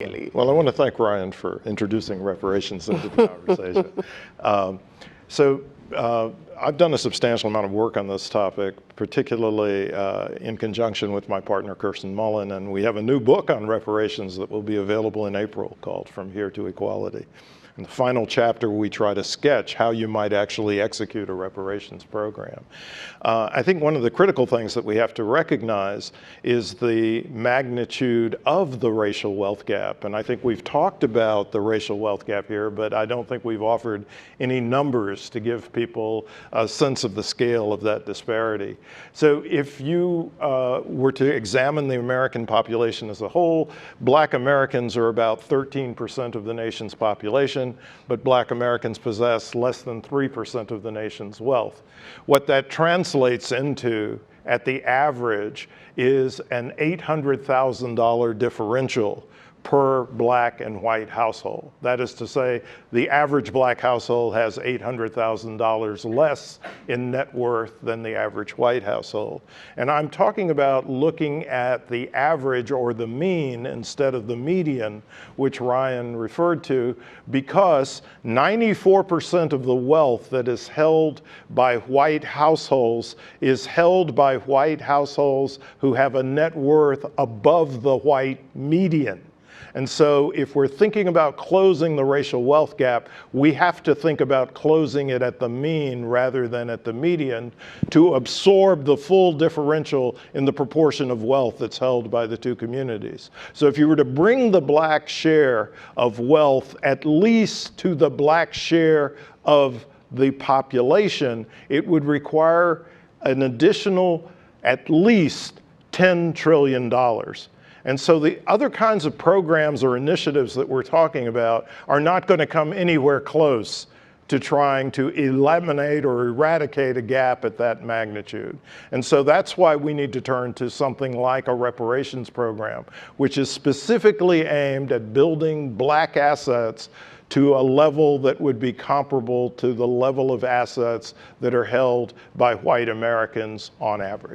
Well, I want to thank Ryan for introducing reparations into the conversation. I've done a substantial amount of work on this topic, particularly in conjunction with my partner, Kirsten Mullen, and we have a new book on reparations that will be available in April called From Here to Equality. In the final chapter, we try to sketch how you might actually execute a reparations program. I think one of the critical things that we have to recognize is the magnitude of the racial wealth gap. And I think we've talked about the racial wealth gap here, but I don't think we've offered any numbers to give people a sense of the scale of that disparity. So if you were to examine the American population as a whole, Black Americans are about 13% of the nation's population, but Black Americans possess less than 3% of the nation's wealth. What that translates into at the average is an $800,000 differential per Black and white household. That is to say, the average Black household has $800,000 less in net worth than the average white household. And I'm talking about looking at the average or the mean instead of the median, which Ryan referred to, because 94% of the wealth that is held by white households is held by white households who have a net worth above the white median. And so if we're thinking about closing the racial wealth gap, we have to think about closing it at the mean rather than at the median to absorb the full differential in the proportion of wealth that's held by the two communities. So if you were to bring the Black share of wealth at least to the Black share of the population, it would require an additional at least $10 trillion. And so the other kinds of programs or initiatives that we're talking about are not going to come anywhere close to trying to eliminate or eradicate a gap at that magnitude. And so that's why we need to turn to something like a reparations program, which is specifically aimed at building Black assets to a level that would be comparable to the level of assets that are held by white Americans on average.